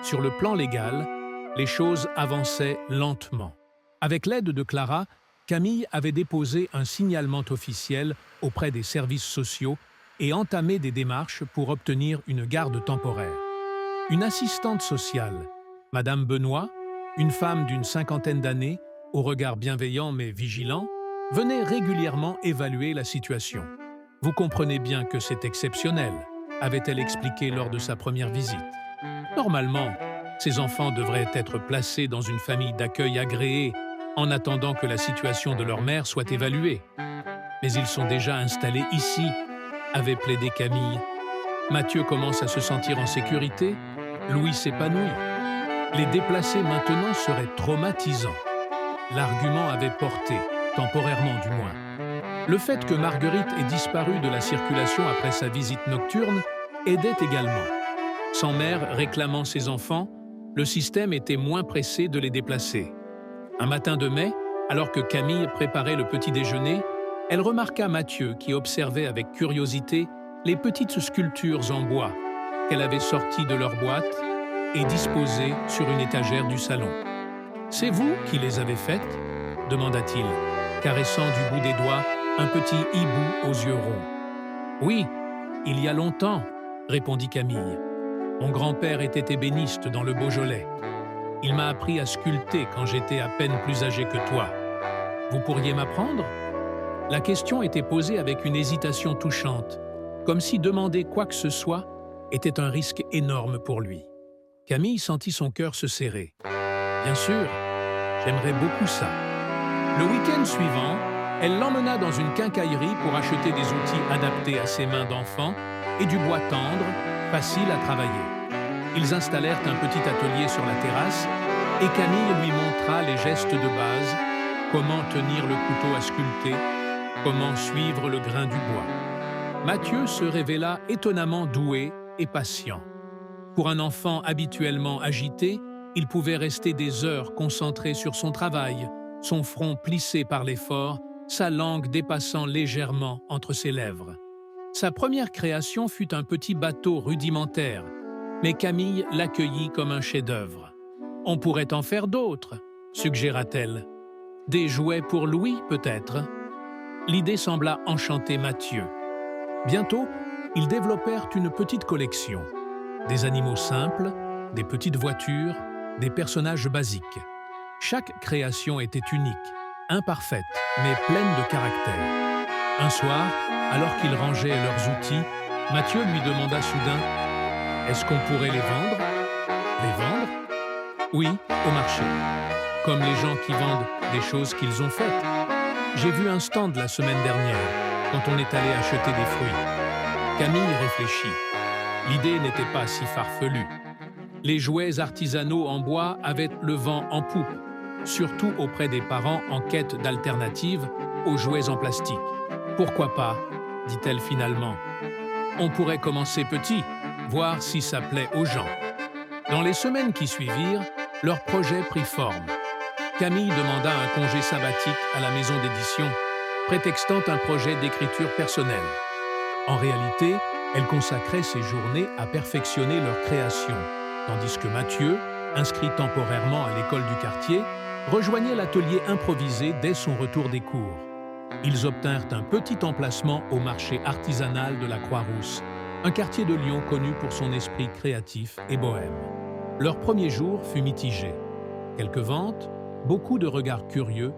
[SPEAKER 1] Sur le plan légal, les choses avançaient lentement. Avec l'aide de Clara, Camille avait déposé un signalement officiel auprès des services sociaux et entamé des démarches pour obtenir une garde temporaire. Une assistante sociale, Madame Benoît, une femme d'une cinquantaine d'années, au regard bienveillant mais vigilant, venait régulièrement évaluer la situation. « Vous comprenez bien que c'est exceptionnel », avait-elle expliqué lors de sa première visite. « Normalement, ces enfants devraient être placés dans une famille d'accueil agréée en attendant que la situation de leur mère soit évaluée. Mais ils sont déjà installés ici, » avait plaidé Camille. Mathieu commence à se sentir en sécurité, Louis s'épanouit. Les déplacer maintenant serait traumatisant. L'argument avait porté, temporairement du moins. Le fait que Marguerite ait disparu de la circulation après sa visite nocturne aidait également. Sans mère réclamant ses enfants, le système était moins pressé de les déplacer. Un matin de mai, alors que Camille préparait le petit déjeuner, elle remarqua Mathieu qui observait avec curiosité les petites sculptures en bois qu'elle avait sorties de leur boîte et disposées sur une étagère du salon. « C'est vous qui les avez faites ?» demanda-t-il, caressant du bout des doigts un petit hibou aux yeux ronds. « Oui, il y a longtemps, » répondit Camille. « Mon grand-père était ébéniste dans le Beaujolais. Il m'a appris à sculpter quand j'étais à peine plus âgé que toi. Vous pourriez m'apprendre ?» La question était posée avec une hésitation touchante, comme si demander quoi que ce soit était un risque énorme pour lui. Camille sentit son cœur se serrer. « Bien sûr, j'aimerais beaucoup ça. » Le week-end suivant, elle l'emmena dans une quincaillerie pour acheter des outils adaptés à ses mains d'enfant et du bois tendre, facile à travailler. Ils installèrent un petit atelier sur la terrasse et Camille lui montra les gestes de base, comment tenir le couteau à sculpter, comment suivre le grain du bois. Mathieu se révéla étonnamment doué et patient. Pour un enfant habituellement agité, il pouvait rester des heures concentré sur son travail, son front plissé par l'effort, sa langue dépassant légèrement entre ses lèvres. Sa première création fut un petit bateau rudimentaire, mais Camille l'accueillit comme un chef-d'œuvre. « On pourrait en faire d'autres », suggéra-t-elle. « Des jouets pour Louis, peut-être ?» L'idée sembla enchanter Mathieu. Bientôt, ils développèrent une petite collection. Des animaux simples, des petites voitures, des personnages basiques. Chaque création était unique, imparfaite, mais pleine de caractère. Un soir, alors qu'ils rangeaient leurs outils, Mathieu lui demanda soudain « Est-ce qu'on pourrait les vendre ?»« Les vendre ?» ?»« Oui, au marché. Comme les gens qui vendent des choses qu'ils ont faites. J'ai vu un stand la semaine dernière, quand on est allé acheter des fruits. » Camille réfléchit. L'idée n'était pas si farfelue. Les jouets artisanaux en bois avaient le vent en poupe, surtout auprès des parents en quête d'alternatives aux jouets en plastique. « Pourquoi pas ?» dit-elle finalement. « On pourrait commencer petit, voir si ça plaît aux gens. » Dans les semaines qui suivirent, leur projet prit forme. Camille demanda un congé sabbatique à la maison d'édition, prétextant un projet d'écriture personnelle. En réalité, elle consacrait ses journées à perfectionner leur création, tandis que Mathieu, inscrit temporairement à l'école du quartier, rejoignait l'atelier improvisé dès son retour des cours. Ils obtinrent un petit emplacement au marché artisanal de la Croix-Rousse, un quartier de Lyon connu pour son esprit créatif et bohème. Leur premier jour fut mitigé. Quelques ventes, beaucoup de regards curieux,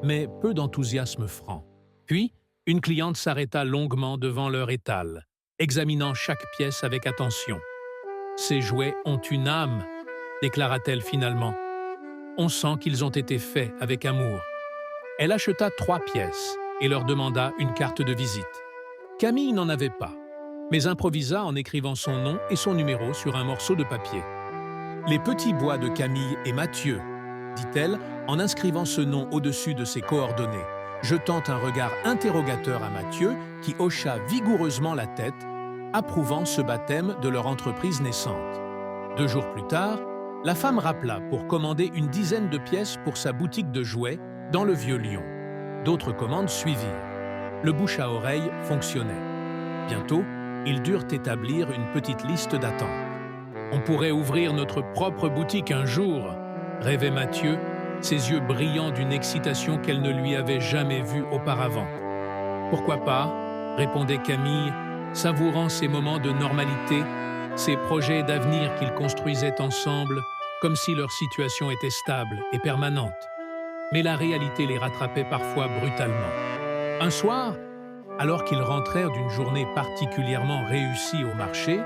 [SPEAKER 1] mais peu d'enthousiasme franc. Puis, une cliente s'arrêta longuement devant leur étal, examinant chaque pièce avec attention. « Ces jouets ont une âme », déclara-t-elle finalement. « On sent qu'ils ont été faits avec amour. » Elle acheta 3 pièces et leur demanda une carte de visite. Camille n'en avait pas, mais improvisa en écrivant son nom et son numéro sur un morceau de papier. « Les petits bois de Camille et Mathieu », dit-elle en inscrivant ce nom au-dessus de ses coordonnées, jetant un regard interrogateur à Mathieu qui hocha vigoureusement la tête, approuvant ce baptême de leur entreprise naissante. 2 jours plus tard, la femme rappela pour commander une dizaine de pièces pour sa boutique de jouets dans le Vieux-Lyon. D'autres commandes suivirent. Le bouche à oreille fonctionnait. Bientôt, ils durent établir une petite liste d'attente. « On pourrait ouvrir notre propre boutique un jour », rêvait Mathieu, ses yeux brillants d'une excitation qu'elle ne lui avait jamais vue auparavant. « Pourquoi pas ?» répondait Camille, savourant ces moments de normalité, ces projets d'avenir qu'ils construisaient ensemble, comme si leur situation était stable et permanente. Mais la réalité les rattrapait parfois brutalement. Un soir, alors qu'ils rentrèrent d'une journée particulièrement réussie au marché,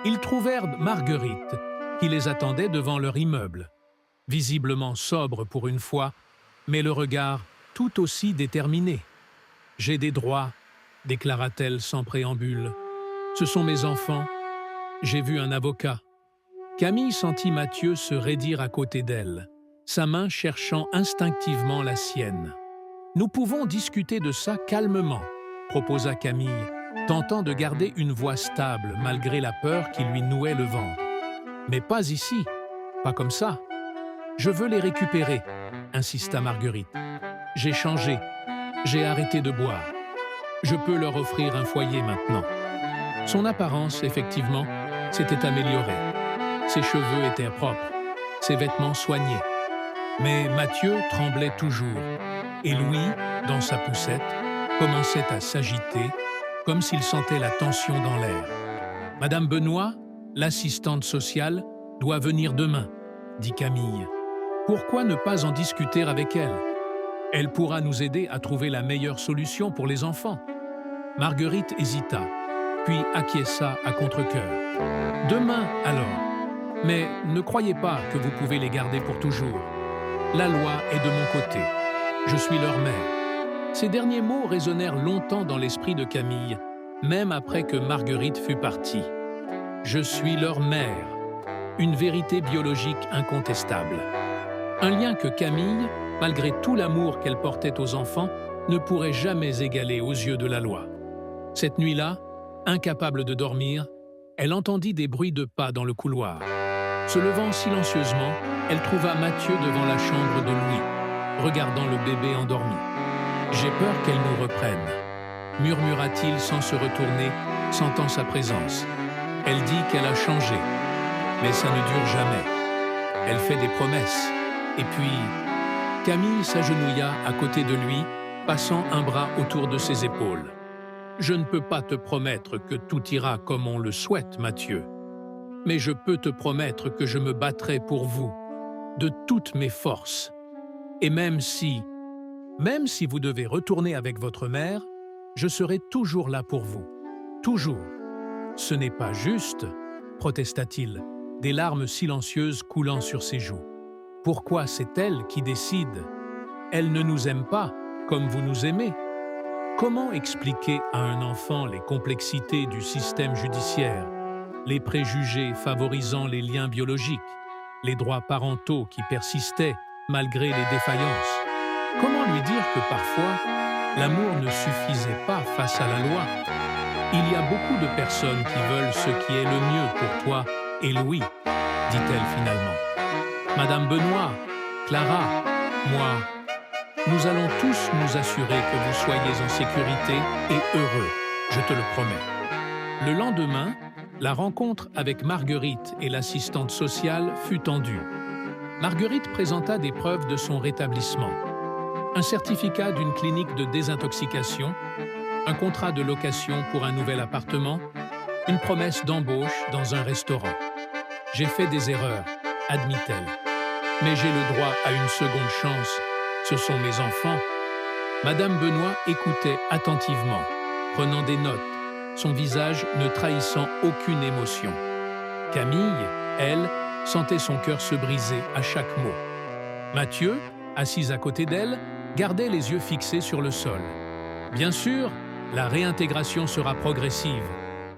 [SPEAKER 1] ils trouvèrent Marguerite, qui les attendait devant leur immeuble. Visiblement sobre pour une fois, mais le regard tout aussi déterminé. « J'ai des droits », déclara-t-elle sans préambule. « Ce sont mes enfants. J'ai vu un avocat. » Camille sentit Mathieu se raidir à côté d'elle, sa main cherchant instinctivement la sienne. « Nous pouvons discuter de ça calmement », proposa Camille, tentant de garder une voix stable malgré la peur qui lui nouait le ventre. « Mais pas ici, pas comme ça. Je veux les récupérer, » insista Marguerite. « J'ai changé, j'ai arrêté de boire. Je peux leur offrir un foyer maintenant. » Son apparence, effectivement, s'était améliorée. Ses cheveux étaient propres, ses vêtements soignés. Mais Mathieu tremblait toujours, et Louis, dans sa poussette, commençait à s'agiter, comme s'il sentait la tension dans l'air. « Madame Benoît, l'assistante sociale, doit venir demain, » dit Camille. « Pourquoi ne pas en discuter avec elle? Elle pourra nous aider à trouver la meilleure solution pour les enfants. » Marguerite hésita, puis acquiesça à contre-cœur. « Demain, alors. Mais ne croyez pas que vous pouvez les garder pour toujours. La loi est de mon côté. Je suis leur mère. » Ces derniers mots résonnèrent longtemps dans l'esprit de Camille, même après que Marguerite fût partie. « Je suis leur mère. » Une vérité biologique incontestable. Un lien que Camille, malgré tout l'amour qu'elle portait aux enfants, ne pourrait jamais égaler aux yeux de la loi. Cette nuit-là, incapable de dormir, elle entendit des bruits de pas dans le couloir. Se levant silencieusement, elle trouva Mathieu devant la chambre de Louis, regardant le bébé endormi. « J'ai peur qu'elle nous reprenne », murmura-t-il sans se retourner, sentant sa présence. Elle dit qu'elle a changé, mais ça ne dure jamais. Elle fait des promesses. Et puis, Camille s'agenouilla à côté de lui, passant un bras autour de ses épaules. « Je ne peux pas te promettre que tout ira comme on le souhaite, Mathieu. Mais je peux te promettre que je me battrai pour vous, de toutes mes forces. Et même si vous devez retourner avec votre mère, je serai toujours là pour vous. Toujours. » « Ce n'est pas juste, » protesta-t-il, des larmes silencieuses coulant sur ses joues. « Pourquoi c'est elle qui décide? Elle ne nous aime pas comme vous nous aimez. » Comment expliquer à un enfant les complexités du système judiciaire, les préjugés favorisant les liens biologiques, les droits parentaux qui persistaient malgré les défaillances? Comment lui dire que parfois, l'amour ne suffisait pas face à la loi? Il y a beaucoup de personnes qui veulent ce qui est le mieux pour toi et Louis, dit-elle finalement. Madame Benoît, Clara, moi, nous allons tous nous assurer que vous soyez en sécurité et heureux, je te le promets. Le lendemain, la rencontre avec Marguerite et l'assistante sociale fut tendue. Marguerite présenta des preuves de son rétablissement. Un certificat d'une clinique de désintoxication, un contrat de location pour un nouvel appartement, une promesse d'embauche dans un restaurant. « J'ai fait des erreurs, » admit-elle. « Mais j'ai le droit à une seconde chance. Ce sont mes enfants. » Madame Benoît écoutait attentivement, prenant des notes, son visage ne trahissant aucune émotion. Camille, elle, sentait son cœur se briser à chaque mot. Mathieu, assis à côté d'elle, gardait les yeux fixés sur le sol. « Bien sûr, la réintégration sera progressive, »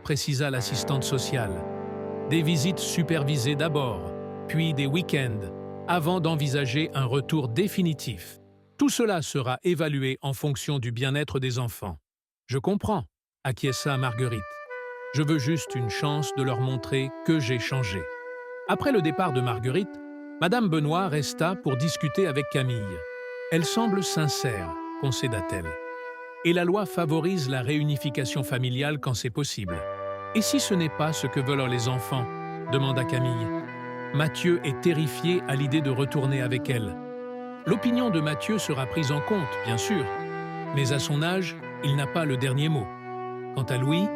[SPEAKER 1] précisa l'assistante sociale. « Des visites supervisées d'abord, puis des week-ends, avant d'envisager un retour définitif. Tout cela sera évalué en fonction du bien-être des enfants. »« Je comprends, » acquiesça Marguerite. « Je veux juste une chance de leur montrer que j'ai changé. » Après le départ de Marguerite, Madame Benoît resta pour discuter avec Camille. « Elle semble sincère, » concéda-t-elle. « Et la loi favorise la réunification familiale quand c'est possible. Et si ce n'est pas ce que veulent les enfants ?» demanda Camille. Mathieu est terrifié à l'idée de retourner avec elle. L'opinion de Mathieu sera prise en compte, bien sûr, mais à son âge, il n'a pas le dernier mot. Quant à Louis,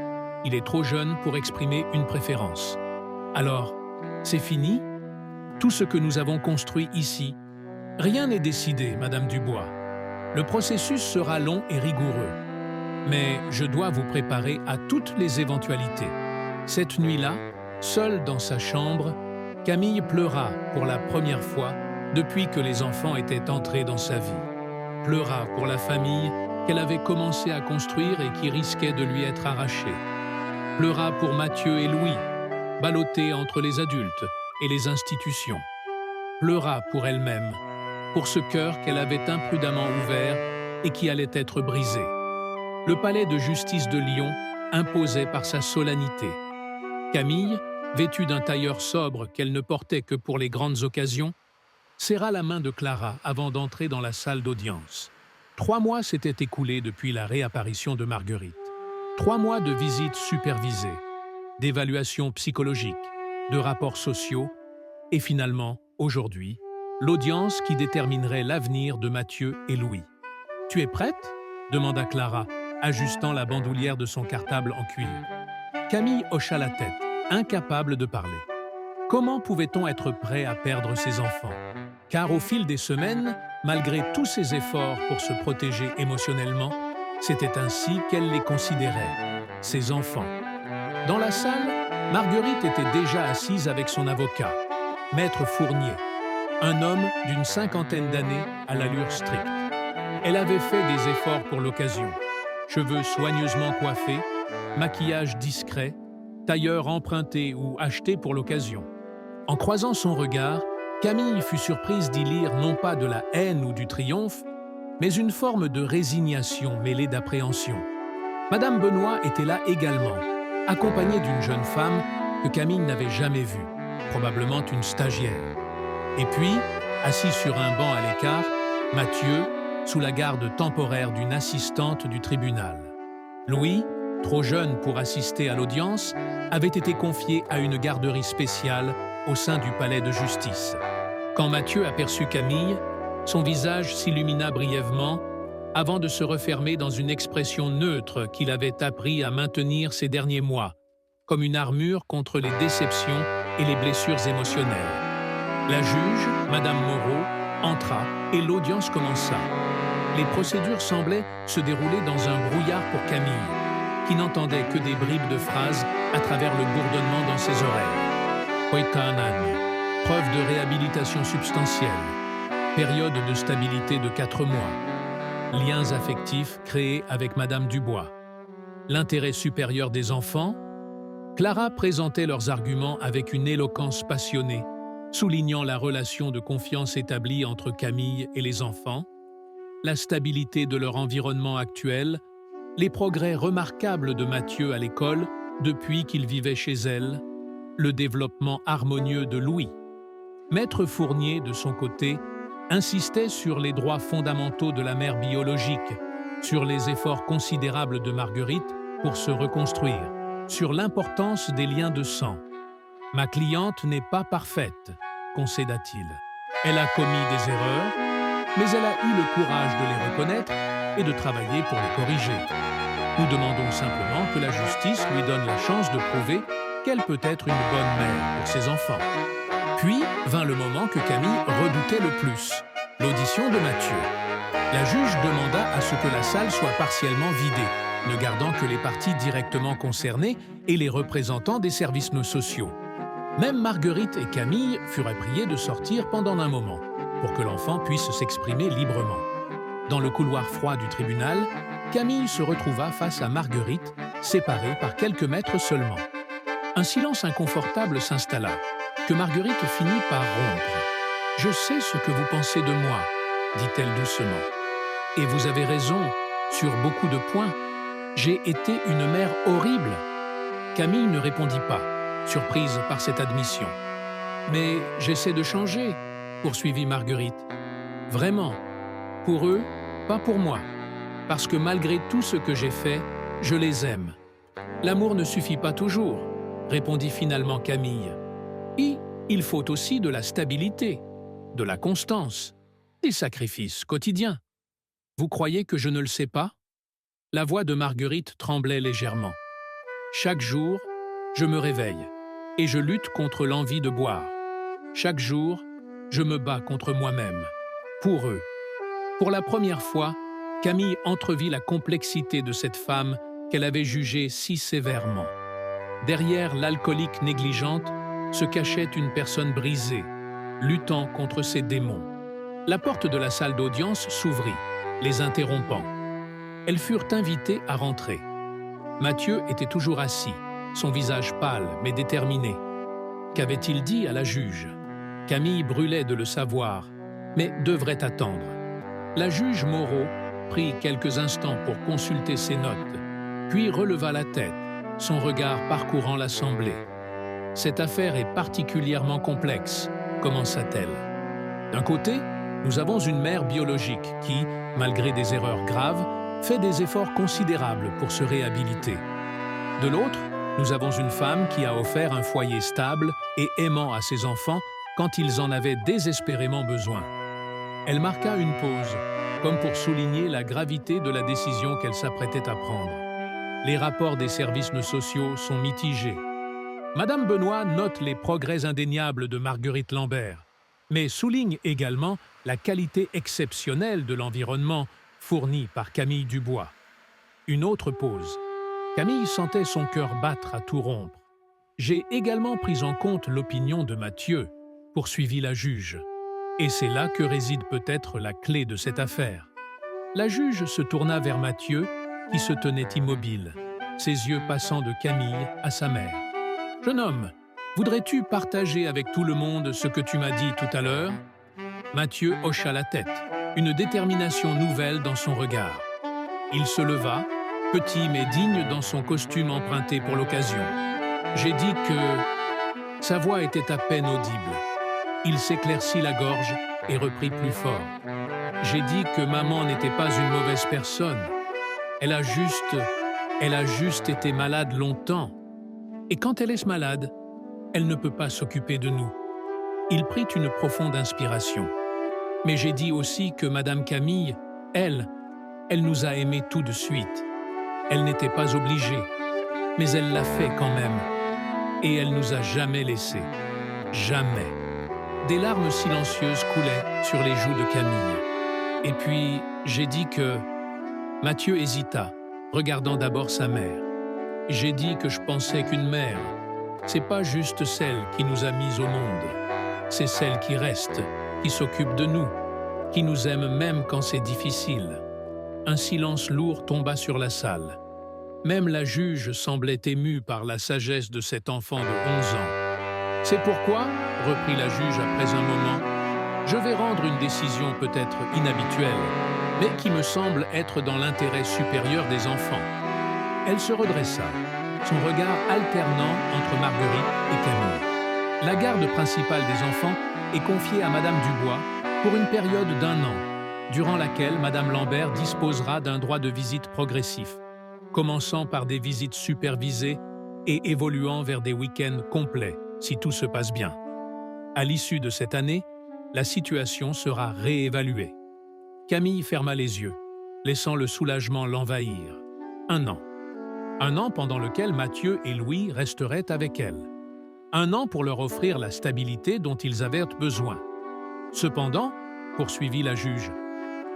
[SPEAKER 1] il est trop jeune pour exprimer une préférence. Alors, c'est fini? Tout ce que nous avons construit ici, rien n'est décidé, Madame Dubois. Le processus sera long et rigoureux, mais je dois vous préparer à toutes les éventualités. Cette nuit-là, seule dans sa chambre, Camille pleura pour la première fois depuis que les enfants étaient entrés dans sa vie. Pleura pour la famille qu'elle avait commencé à construire et qui risquait de lui être arrachée. Pleura pour Mathieu et Louis, ballottés entre les adultes et les institutions. Pleura pour elle-même, pour ce cœur qu'elle avait imprudemment ouvert et qui allait être brisé. Le palais de justice de Lyon imposait par sa solennité. Camille, vêtue d'un tailleur sobre qu'elle ne portait que pour les grandes occasions, serra la main de Clara avant d'entrer dans la salle d'audience. 3 mois s'étaient écoulés depuis la réapparition de Marguerite. 3 mois de visites supervisées, d'évaluations psychologiques, de rapports sociaux et finalement, aujourd'hui, l'audience qui déterminerait l'avenir de Mathieu et Louis. « Tu es prête ?» demanda Clara, ajustant la bandoulière de son cartable en cuir. Camille hocha la tête, incapable de parler. Comment pouvait-on être prêt à perdre ses enfants? Car au fil des semaines, malgré tous ses efforts pour se protéger émotionnellement, c'était ainsi qu'elle les considérait, ses enfants. Dans la salle, Marguerite était déjà assise avec son avocat, Maître Fournier, un homme d'une 50aine d'années à l'allure stricte. Elle avait fait des efforts pour l'occasion. Cheveux soigneusement coiffés, maquillage discret, tailleur emprunté ou acheté pour l'occasion. En croisant son regard, Camille fut surprise d'y lire non pas de la haine ou du triomphe, mais une forme de résignation mêlée d'appréhension. Madame Benoît était là également, accompagnée d'une jeune femme que Camille n'avait jamais vue, probablement une stagiaire. Et puis, assis sur un banc à l'écart, Mathieu, sous la garde temporaire d'une assistante du tribunal. Louis, trop jeune pour assister à l'audience, avait été confié à une garderie spéciale au sein du palais de justice. Quand Mathieu aperçut Camille, son visage s'illumina brièvement avant de se refermer dans une expression neutre qu'il avait appris à maintenir ces derniers mois, comme une armure contre les déceptions et les blessures émotionnelles. La juge, Madame Moreau, entra et l'audience commença. Les procédures semblaient se dérouler dans un brouillard pour Camille, qui n'entendait que des bribes de phrases à travers le bourdonnement dans ses oreilles. Oitanan, preuve de réhabilitation substantielle, période de stabilité de 4 mois, liens affectifs créés avec Madame Dubois, l'intérêt supérieur des enfants. Clara présentait leurs arguments avec une éloquence passionnée, soulignant la relation de confiance établie entre Camille et les enfants, la stabilité de leur environnement actuel, les progrès remarquables de Mathieu à l'école depuis qu'il vivait chez elle, le développement harmonieux de Louis. Maître Fournier, de son côté, insistait sur les droits fondamentaux de la mère biologique, sur les efforts considérables de Marguerite pour se reconstruire, sur l'importance des liens de sang. « Ma cliente n'est pas parfaite », concéda-t-il. « Elle a commis des erreurs, mais elle a eu le courage de les reconnaître et de travailler pour les corriger. Nous demandons simplement que la justice lui donne la chance de prouver qu'elle peut être une bonne mère pour ses enfants. » Puis vint le moment que Camille redoutait le plus, l'audition de Mathieu. La juge demanda à ce que la salle soit partiellement vidée, ne gardant que les parties directement concernées et les représentants des services sociaux. Même Marguerite et Camille furent priées de sortir pendant un moment, pour que l'enfant puisse s'exprimer librement. Dans le couloir froid du tribunal, Camille se retrouva face à Marguerite, séparée par quelques mètres seulement. Un silence inconfortable s'installa, que Marguerite finit par rompre. « Je sais ce que vous pensez de moi, » dit-elle doucement. « Et vous avez raison, sur beaucoup de points. J'ai été une mère horrible. » Camille ne répondit pas, surprise par cette admission. « Mais j'essaie de changer, » poursuivit Marguerite. « Vraiment, pour eux, pas pour moi. Parce que malgré tout ce que j'ai fait, je les aime. L'amour ne suffit pas toujours, » répondit finalement Camille. « Et il faut aussi de la stabilité, de la constance, des sacrifices quotidiens. Vous croyez que je ne le sais pas ?» La voix de Marguerite tremblait légèrement. « Chaque jour, je me réveille et je lutte contre l'envie de boire. Chaque jour, je me bats contre moi-même, pour eux. » Pour la première fois, Camille entrevit la complexité de cette femme qu'elle avait jugée si sévèrement. Derrière l'alcoolique négligente se cachait une personne brisée, luttant contre ses démons. La porte de la salle d'audience s'ouvrit, les interrompant. Elles furent invitées à rentrer. Mathieu était toujours assis, son visage pâle mais déterminé. Qu'avait-il dit à la juge? Camille brûlait de le savoir, mais devrait attendre. La juge Moreau prit quelques instants pour consulter ses notes, puis releva la tête, son regard parcourant l'assemblée. « Cette affaire est particulièrement complexe, » commença-t-elle. « D'un côté, nous avons une mère biologique qui, malgré des erreurs graves, fait des efforts considérables pour se réhabiliter. De l'autre, Nous avons une femme qui a offert un foyer stable et aimant à ses enfants quand ils en avaient désespérément besoin. Elle marqua une pause, comme pour souligner la gravité de la décision qu'elle s'apprêtait à prendre. Les rapports des services sociaux sont mitigés. Madame Benoît note les progrès indéniables de Marguerite Lambert, mais souligne également la qualité exceptionnelle de l'environnement fourni par Camille Dubois. Une autre pause. Camille sentait son cœur battre à tout rompre. J'ai également pris en compte l'opinion de Mathieu, poursuivit la juge. Et c'est là que réside peut-être la clé de cette affaire. La juge se tourna vers Mathieu, qui se tenait immobile, ses yeux passant de Camille à sa mère. « Jeune homme, voudrais-tu partager avec tout le monde ce que tu m'as dit tout à l'heure » Mathieu hocha la tête, une détermination nouvelle dans son regard. Il se leva, petit mais digne dans son costume emprunté pour l'occasion. J'ai dit que... Sa voix était à peine audible. Il s'éclaircit la gorge et reprit plus fort. J'ai dit que maman n'était pas une mauvaise personne. Elle a juste été malade longtemps. Et quand elle est malade, elle ne peut pas s'occuper de nous. Il prit une profonde inspiration. Mais j'ai dit aussi que Madame Camille, elle nous a aimés tout de suite. Elle n'était pas obligée, mais elle l'a fait quand même. Et elle nous a jamais laissés. Jamais. Des larmes silencieuses coulaient sur les joues de Camille. Et puis, j'ai dit que... Mathieu hésita, regardant d'abord sa mère. J'ai dit que je pensais qu'une mère, c'est pas juste celle qui nous a mis au monde. C'est celle qui reste, qui s'occupe de nous, qui nous aime même quand c'est difficile. Un silence lourd tomba sur la salle. Même la juge semblait émue par la sagesse de cet enfant de 11 ans. « C'est pourquoi, » reprit la juge après un moment, « je vais rendre une décision peut-être inhabituelle, mais qui me semble être dans l'intérêt supérieur des enfants. » Elle se redressa, son regard alternant entre Marguerite et Camille. La garde principale des enfants est confiée à Madame Dubois pour une période d'1 an, durant laquelle Madame Lambert disposera d'un droit de visite progressif, commençant par des visites supervisées et évoluant vers des week-ends complets, si tout se passe bien. À l'issue de cette année, la situation sera réévaluée. Camille ferma les yeux, laissant le soulagement l'envahir. 1 an. 1 an pendant lequel Mathieu et Louis resteraient avec elle. 1 an pour leur offrir la stabilité dont ils avaient besoin. Cependant, poursuivit la juge,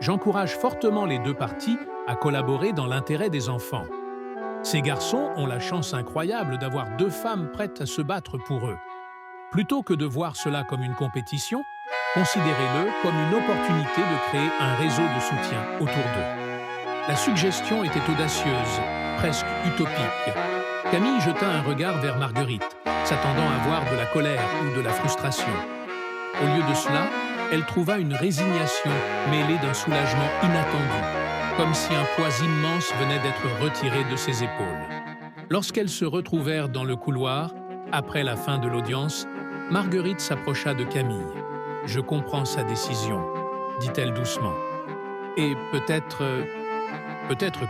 [SPEAKER 1] j'encourage fortement les 2 parties à collaborer dans l'intérêt des enfants. Ces garçons ont la chance incroyable d'avoir 2 femmes prêtes à se battre pour eux. Plutôt que de voir cela comme une compétition, considérez-le comme une opportunité de créer un réseau de soutien autour d'eux. La suggestion était audacieuse, presque utopique. Camille jeta un regard vers Marguerite, s'attendant à voir de la colère ou de la frustration. Au lieu de cela, elle trouva une résignation mêlée d'un soulagement inattendu, comme si un poids immense venait d'être retiré de ses épaules. Lorsqu'elles se retrouvèrent dans le couloir, après la fin de l'audience, Marguerite s'approcha de Camille. « Je comprends sa décision », dit-elle doucement. « Et peut-être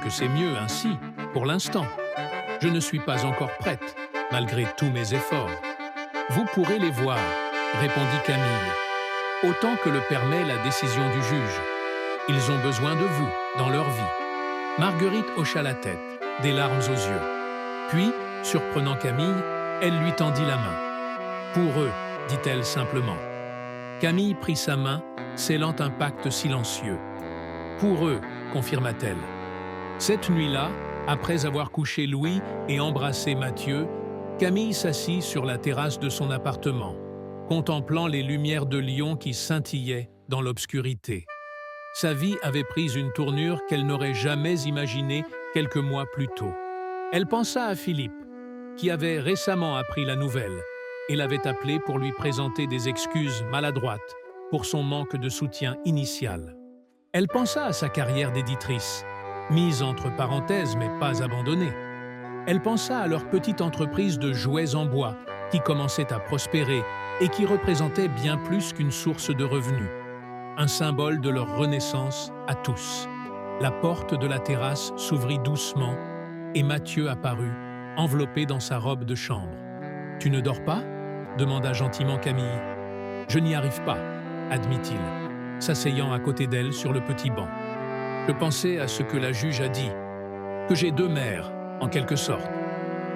[SPEAKER 1] que c'est mieux ainsi, pour l'instant. Je ne suis pas encore prête, malgré tous mes efforts. »« Vous pourrez les voir, » répondit Camille, « autant que le permet la décision du juge. Ils ont besoin de vous, dans leur vie. » Marguerite hocha la tête, des larmes aux yeux. Puis, surprenant Camille, elle lui tendit la main. « Pour eux, » dit-elle simplement. Camille prit sa main, scellant un pacte silencieux. « Pour eux, » confirma-t-elle. Cette nuit-là, après avoir couché Louis et embrassé Mathieu, Camille s'assit sur la terrasse de son appartement, contemplant les lumières de Lyon qui scintillaient dans l'obscurité. Sa vie avait pris une tournure qu'elle n'aurait jamais imaginée quelques mois plus tôt. Elle pensa à Philippe, qui avait récemment appris la nouvelle, et l'avait appelé pour lui présenter des excuses maladroites pour son manque de soutien initial. Elle pensa à sa carrière d'éditrice, mise entre parenthèses mais pas abandonnée. Elle pensa à leur petite entreprise de jouets en bois qui commençait à prospérer et qui représentait bien plus qu'une source de revenus, un symbole de leur renaissance à tous. La porte de la terrasse s'ouvrit doucement et Mathieu apparut, enveloppé dans sa robe de chambre. « Tu ne dors pas ?» demanda gentiment Camille. « Je n'y arrive pas, » admit-il, s'asseyant à côté d'elle sur le petit banc. Je pensais à ce que la juge a dit, que j'ai deux mères, en quelque sorte.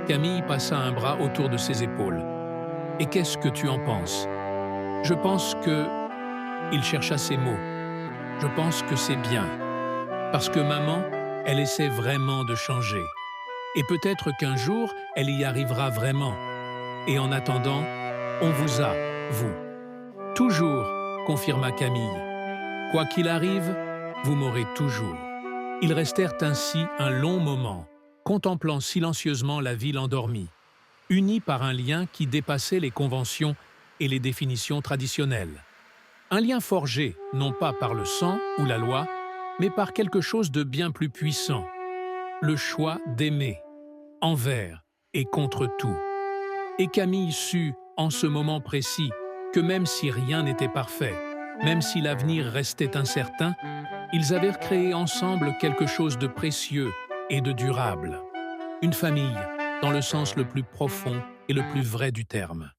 [SPEAKER 1] Camille passa un bras autour de ses épaules. « Et qu'est-ce que tu en penses ?»« Je pense que... » Il chercha ses mots. « Je pense que c'est bien. Parce que maman, elle essaie vraiment de changer. Et peut-être qu'un jour, elle y arrivera vraiment. Et en attendant, on vous a, vous. »« Toujours, » confirma Camille. « Quoi qu'il arrive, vous m'aurez toujours. » Ils restèrent ainsi un long moment, contemplant silencieusement la ville endormie, unis par un lien qui dépassait les conventions et les définitions traditionnelles. Un lien forgé, non pas par le sang ou la loi, mais par quelque chose de bien plus puissant, le choix d'aimer, envers et contre tout. Et Camille sut, en ce moment précis, que même si rien n'était parfait, même si l'avenir restait incertain, ils avaient créé ensemble quelque chose de précieux et de durable. Une famille, dans le sens le plus profond et le plus vrai du terme.